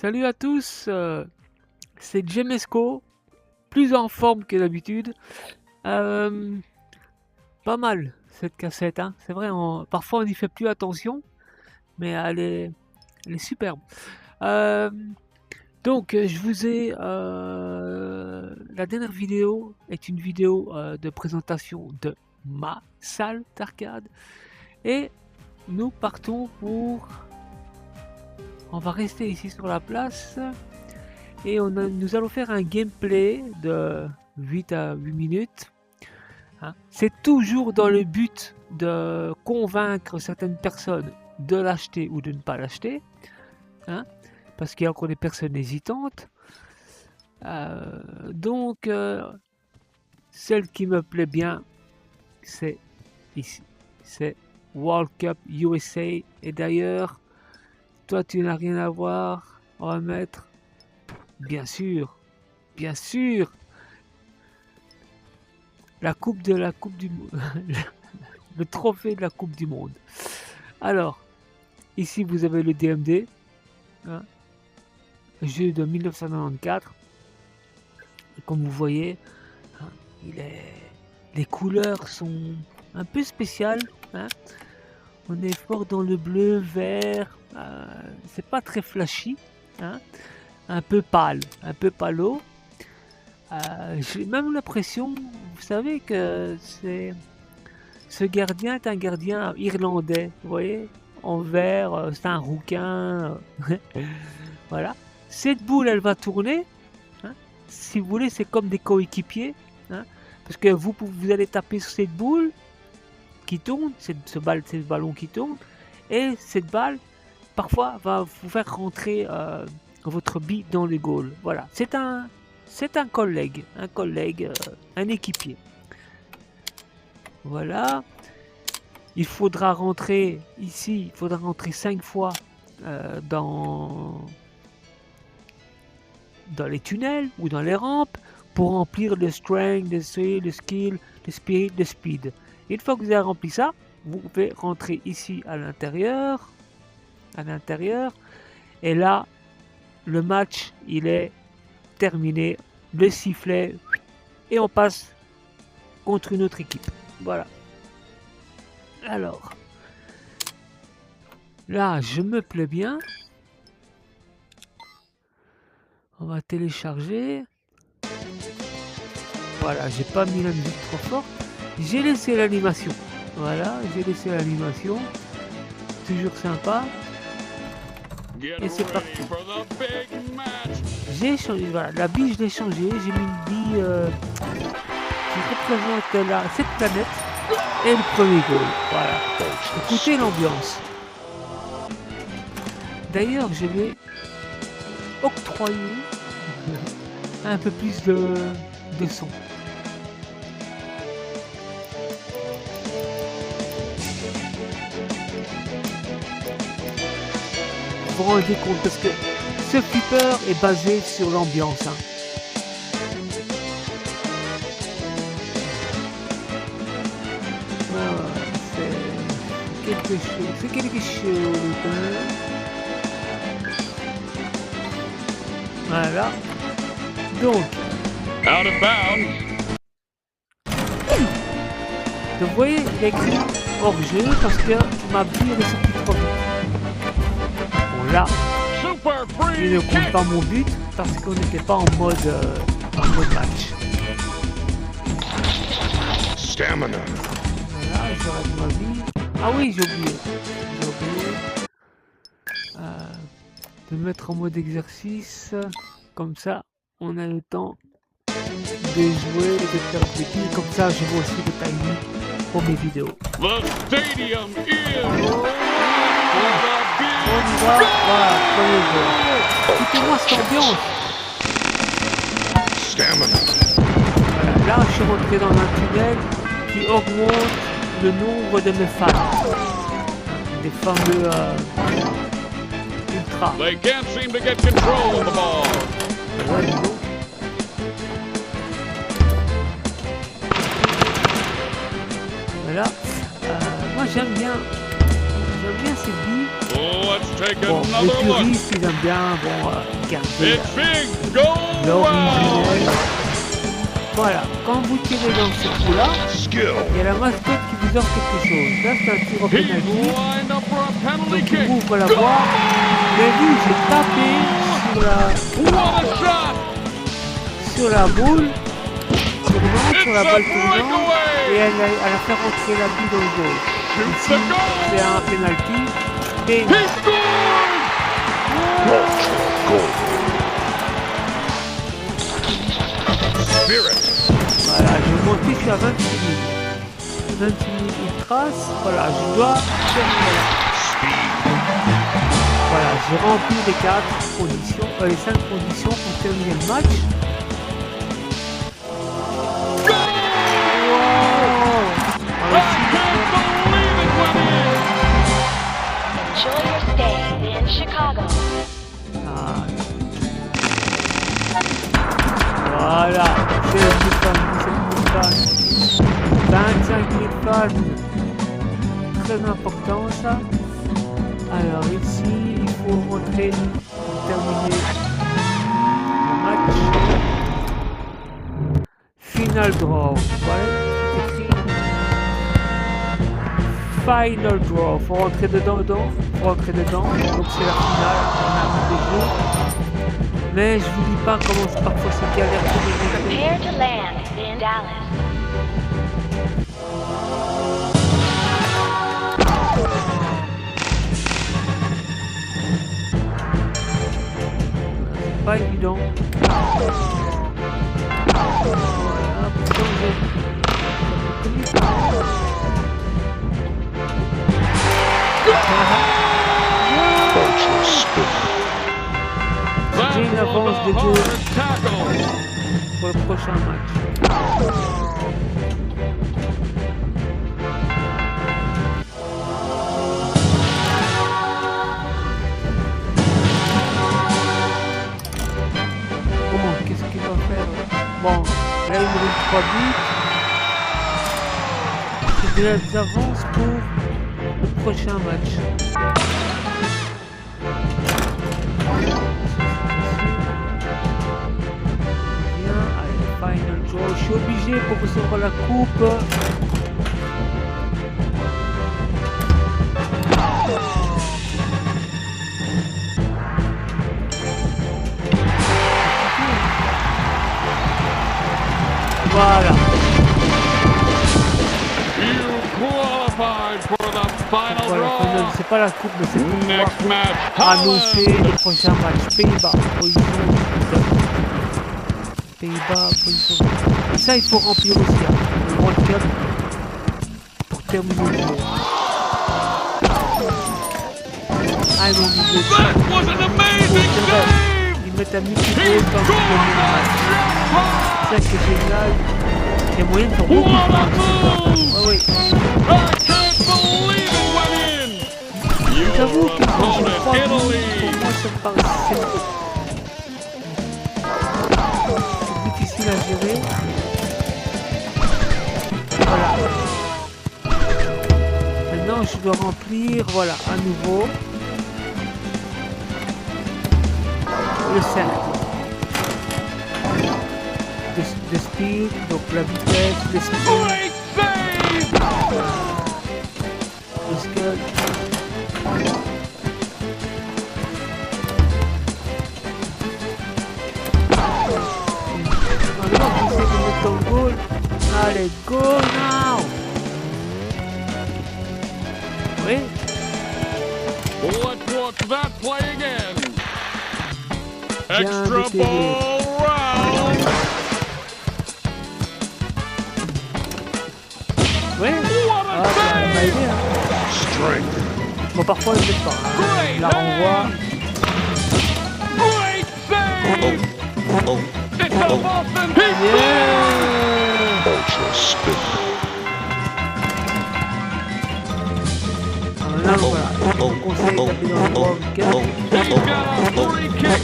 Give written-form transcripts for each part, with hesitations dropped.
Salut à tous, c'est Jemesco, plus en forme que d'habitude. Euh, Pas mal cette cassette, hein. C'est vrai, parfois on n'y fait plus attention, mais elle est superbe. Euh, je vous ai... la dernière vidéo est une vidéo de présentation de ma salle d'arcade. Et nous partons pour... On va rester ici sur la place. Et nous allons faire un gameplay de 8 à 8 minutes. Hein. C'est toujours dans le but de convaincre certaines personnes de l'acheter ou de ne pas l'acheter. Hein, parce qu'il y a encore des personnes hésitantes. Celle qui me plaît bien, c'est ici. C'est World Cup USA. Et d'ailleurs, toi tu n'as rien à voir. On va mettre... Bien sûr, la coupe du monde, le trophée de la coupe du monde. Alors, ici vous avez le DMD, hein, jeu de 1994. Et comme vous voyez, hein, les couleurs sont un peu spéciales. Hein. On est fort dans le bleu, vert, c'est pas très flashy. Hein. Un peu pâle, un peu palo. J'ai même l'impression, vous savez que ce gardien est un gardien irlandais, vous voyez, en vert, c'est un rouquin. Voilà. Cette boule, elle va tourner. Hein. Si vous voulez, c'est comme des coéquipiers. Hein, parce que vous allez taper sur cette boule qui tourne, ce ballon qui tourne, et cette balle, parfois, va vous faire rentrer votre bille dans les goals. Voilà, c'est un collègue, un équipier. Voilà. Il faudra rentrer ici, il faudra rentrer 5 fois dans les tunnels ou dans les rampes pour remplir le strength, le skill, le spirit, le speed. Une fois que vous avez rempli ça, vous pouvez rentrer ici à l'intérieur, et là, le match, il est terminé, le sifflet, et on passe contre une autre équipe. Voilà. Alors, là, je me plais bien. On va télécharger. Voilà, j'ai pas mis la musique trop forte. J'ai laissé l'animation. Voilà, j'ai laissé l'animation. Toujours sympa. Et c'est parti. J'ai changé, voilà, la bille je l'ai changée, j'ai mis une bille qui représente cette planète et le premier goal. Voilà. Écoutez l'ambiance. D'ailleurs, je vais octroyer un peu plus de son. Vous vous rendez compte parce que ce flipper est basé sur l'ambiance. Hein. C'est quelque chose. Hein. Voilà. Donc. Out of bounds. Donc vous voyez, il est écrit hors jeu parce que ma bille est sortie trop vite. Bon là, je ne compte pas mon but parce qu'on n'était pas en mode match. Stamina. Voilà, j'aurais de ma vie. Ah oui, j'ai oublié. De mettre en mode exercice. Comme ça, on a le temps de jouer, de faire des billes. Comme ça, je vois aussi le timing pour mes vidéos. The stadium is... On y va, voilà, écoutez-moi cette ambiance. Voilà, là, je suis rentré dans un tunnel qui augmente le nombre de mes fans. Des fameux ultra. They can't seem to get control of the ball. Voilà. Moi, j'aime bien c'est dit. Let's take Bon, les another look. puristes, ils aiment bien, bon, garder It's big. Go l'originel. round. Voilà, quand vous tirez dans ce trou-là, Skill. il y a la mascotte qui vous offre quelque chose. Là, c'est un tir au He's pénalty. lined up for a penalty Donc, il kick. ouvre la voie. Mais vu, j'ai tapé What a shot. sur la boule tournante, sur la It's a balle tournante, et breakaway. elle a fait rentrer la balle dans le goal. Shoots Ici, the goal. c'est un penalty. Et He scored. Spirit. voilà, j'ai monté, je suis à 26 000. 26 000 ultras, voilà, je dois terminer là. Voilà, j'ai rempli les 4 conditions, les 5 conditions pour terminer le match. Wow! I can't believe it went Enjoy your stay in Chicago. Ah. Voilà, c'est 25 000 fans. Très important ça. Alors ici, il faut rentrer pour terminer le match. Final draw. Voilà, c'est écrit. Final draw. Faut rentrer dedans. Donc c'est la finale. On a mis des jeux. Mais je vous dis pas comment parfois c'est galère pour les Prepare to land in Dallas. C'est pas évident. Voilà, pourtant j'ai une avance de 2 pour le prochain match. Bon, qu'est-ce qu'il va faire? Bon, là il me donne 3 buts. C'est de l'avance pour le prochain match. Bien, allez, final draw. Je suis obligé pour recevoir la coupe. Voilà. You qualified for the final Voilà, draw. c'est pas la coupe, mais c'est pour Next match, annoncer Holland. le prochain match. Pays-Bas, position 17. Pays-Bas, position 17. Ça, il faut remplir aussi, hein, le World Cup pour terminer le jeu. Ah, ils m'ont mis deux. That was an amazing C'est vrai, save. ils mettent un He multiplié scored quand ils terminent le match. the Ça, c'est génial. Les moyens de faire beaucoup de What a points. move. Ah oui. I can't believe it went in. J'avoue Your que quand je opponent, crois, pour Italy. moi, ça me paraît c'est difficile à gérer. Voilà. Maintenant, je dois remplir, voilà, à nouveau, le cercle. De speed, donc la vitesse, le speed, Great save. le skill. Maintenant, j'essaie de mettre ton goal. Allez, go now! Oui, Let's watch that play again. Bien Extra déterré. ball round. oui. What Ah, a ça m'a save. aidé, hein. Strength. Bon, parfois, je ne pas. Hein. Great Je la renvoie. hand. Great save. It's a Boston. He Yeah! Ultra spin. Maintenant, voilà. Je vous conseille d'aller dans le World Cup. He's got a free kick.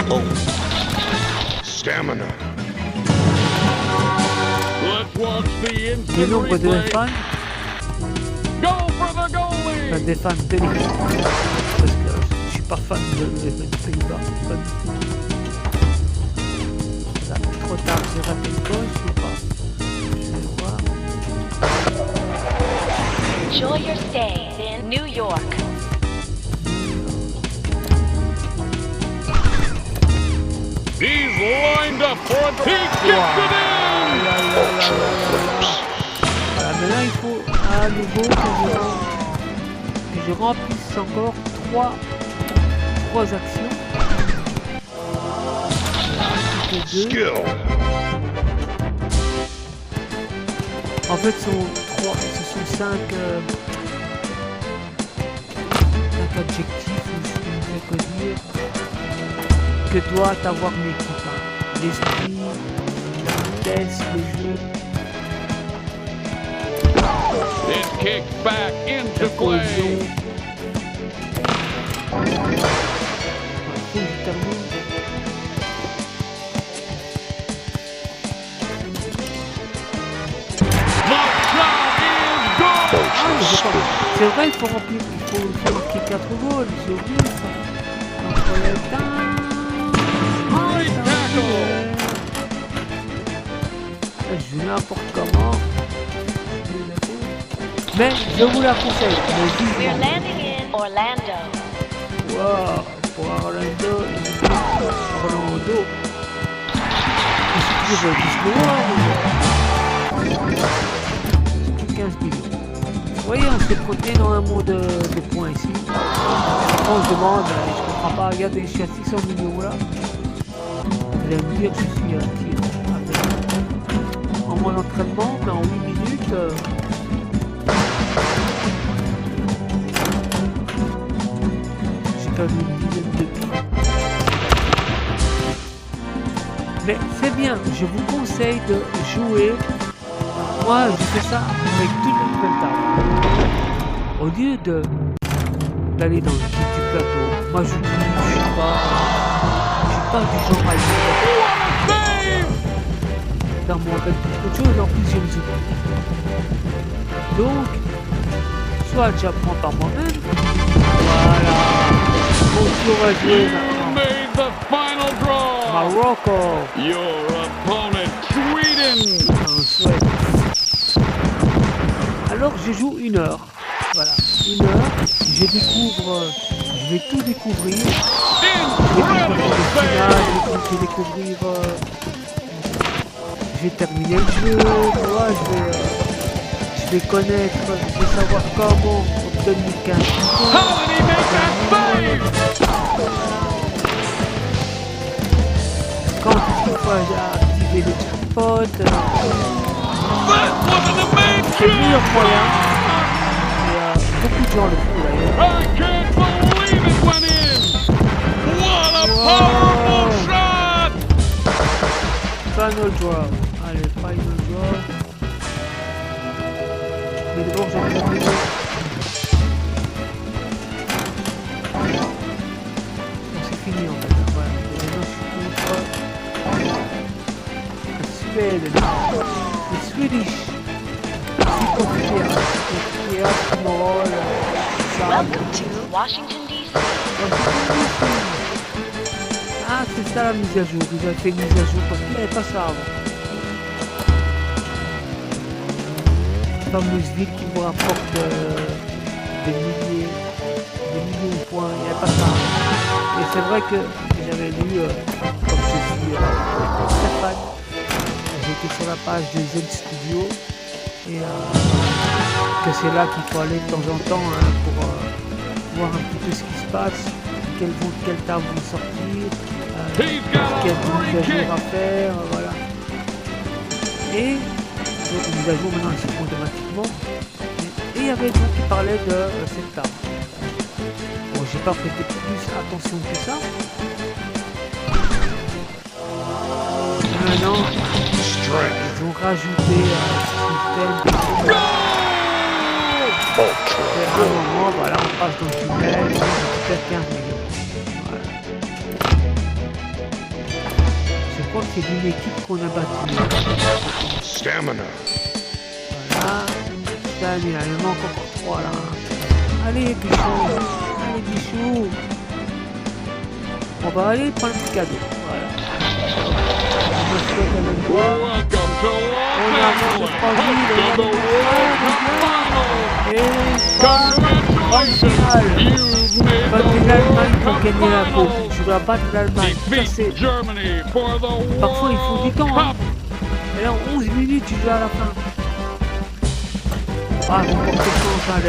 Monter. Stamina. Let's watch the le nombre de fans, Go for the goalie! enfin, des fans de l'équipe, parce que je suis pas fan de Pays-Bas, pas du tout. Là, trop tard, j'ai raté une gauche ou pas? Je vais voir. Enjoy your stay in New York. He's lined up for a he gets it in! Voilà, mais là il faut à nouveau que je remplisse encore trois actions. Voilà, Skill! en fait, ce sont 5 objectifs, ou je peux dire, que doit avoir une équipe. Hein. L'esprit, la vitesse, le jeu, It kicks back la into cohésion. play. Voilà, faut que je termine. The shot is good! Ah, mais j'ai pas- c'est vrai, il faut remplir, il faut marquer 4 goals, j'ai oublié ça. Entre les temps. Great tackle! Je joue n'importe comment. Mais je vous la conseille. Mais We're vivement. landing in Orlando. Wow, pour Orlando. Ici, tu veux Disney World. C'est 15 millions. Vous voyez, on s'est promené dans un monde de points ici. On se demande, je comprends pas, regardez, je suis à 600 millions là. Vous allez me dire que je suis un tir. En mon entraînement, mais en 8 minutes. J'ai perdu une dizaine de pieds. Mais c'est bien, je vous conseille de jouer. Moi, je fais ça avec toute une même table. Au lieu d'aller dans le petit plateau, moi je suis pas du genre à aller dans mon avec beaucoup de choses, en plus je les oublie. Donc, soit j'apprends par moi-même, voilà. Bonjour à jouer You made the final draw! Morocco. Your opponent, Sweden! Un souhait. Alors je joue 1 heure. Voilà, 1 heure. Je vais tout découvrir. Je vais découvrir le final, je vais découvrir. Je vais terminer le jeu, tu vois, je vais connaître, je vais savoir comment obtenir 15 How did he make that save? quand il faut activer le jackpot. That was an C'est le meilleur amazing! moyen. Et beaucoup de gens le font d'ailleurs. I can't believe it went in! What a powerful shot! Final draw. Allez, final draw. Mais d'abord, j'ai terminé. Bon, c'est fini en fait. Voilà. Et maintenant, je suis contre la Suède. Le Swedish. C'est compliqué. Hein. C'est compliqué. Moral. Ça. Welcome to Washington, D.C. Ah, c'est ça la mise à jour. Ils ont fait une mise à jour parce qu'il n'y avait pas ça avant. La fameuse ville qui vous rapporte des milliers de points. Il n'y avait pas ça avant. Et c'est vrai que j'avais lu, comme je suis très fan, j'étais sur la page de Zen Studio et que c'est là qu'il faut aller de temps en temps hein, pour voir un petit peu ce qui se passe, quelles tables vont sortir, He's got a quelles free mises à kick! jour à faire, voilà. Et donc les mises à jour maintenant elles se font automatiquement. Et il y avait donc qui parlait de cette table. Bon, j'ai pas prêté plus attention que ça. Maintenant, ils ont rajouté un système de et à un moment, voilà, on passe dans le tunnel, on perd 15 millions. Voilà. Je crois que c'est d'une équipe qu'on a battue. Stamina. Voilà. putain, il en manque encore 3 là. Allez, bichou. Allez, bichou. On va aller prendre le cadeau. Voilà. On va se mettre à la voix. Welcome to On Los avance de Angeles. 3 villes. Hosting the World Cup Finals. Et grande finale. You've made Pas the que l'Allemagne World pour Cup gagner la coupe. Finals. Je dois battre l'Allemagne. Ça, Defeat c'est... Germany for the Parfois, il faut du World temps. Hein. Cup. Et là, en 11 minutes, tu joues à la fin. Ah, vous portez chance, hein,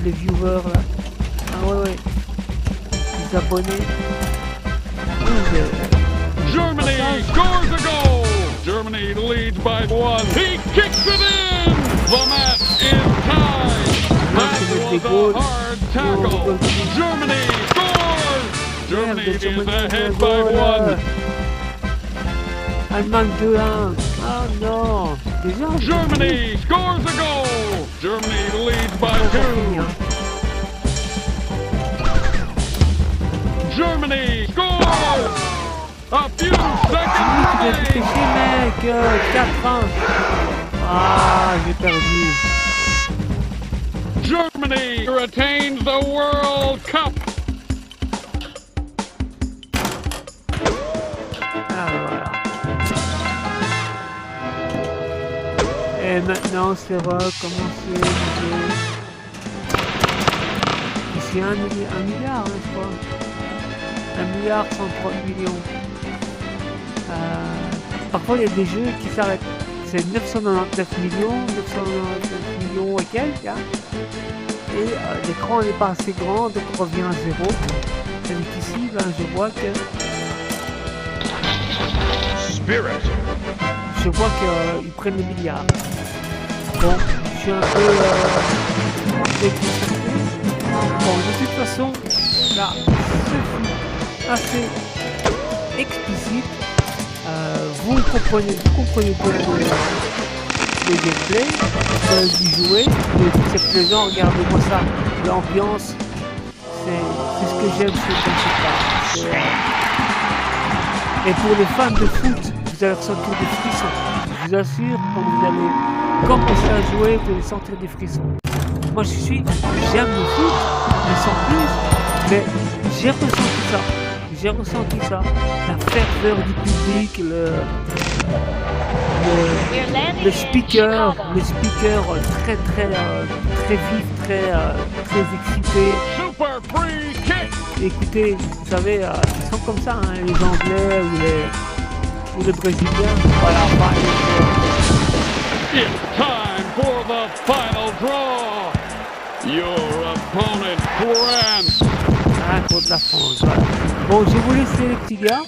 les viewers, là. Ah, ouais. Les abonnés. Germany scores a goal. Germany leads by 1. He kicks it in. The match is tied. That was a hard tackle. Germany scores. Germany is ahead by 1. Allemagne 2-1. Ah non. Déjà, Germany scores a goal. Germany leads by 2. Germany scores. A few seconds Péché, remaining. mec. 4-1. Ah, j'ai perdu. Germany retains the World Cup. Ah, voilà. Et maintenant, c'est recommencer le jeu. Ici, 1 milliard, hein, je crois. 1 milliard 130 millions. Parfois, il y a des jeux qui s'arrêtent. C'est 999 millions et quelques. Hein. Et l'écran n'est pas assez grand, donc on revient à 0. Tandis qu'ici, ben, je vois que... Je vois qu'ils prennent les milliards. Bon, je suis un peu déconcerté. Bon, de toute façon, là, ce fut assez explicite. Vous comprenez bien le gameplay, d'y jouer, c'est plaisant, regardez-moi ça, l'ambiance, c'est ce que j'aime chez Concept. Et pour les fans de foot, vous allez ressentir des frissons. Je vous assure, quand vous allez commencer à jouer, vous allez sentir des frissons. Moi j'aime le foot, mais sans plus, mais j'ai ressenti ça, la ferveur du public, le speaker très vif, très excité. Super free kick. Écoutez, vous savez, ils sont comme ça, hein, les Anglais ou les Brésiliens. Voilà, It's time for the final draw. Your opponent, France. contre la France. Voilà. Bon, je vais vous laisser les petits gars.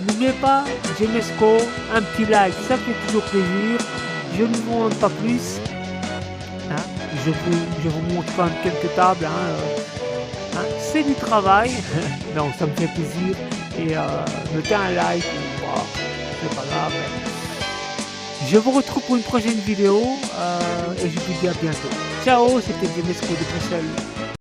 N'oubliez pas, Gemesco, un petit like, ça fait toujours plaisir. Je ne vous montre pas plus. Hein, je vous montre quand même quelques tables. Hein, c'est du travail. Non, ça me fait plaisir. Et mettez un like. Wow, c'est pas grave. Je vous retrouve pour une prochaine vidéo. Et je vous dis à bientôt. Ciao, c'était Gemesco de Bruxelles.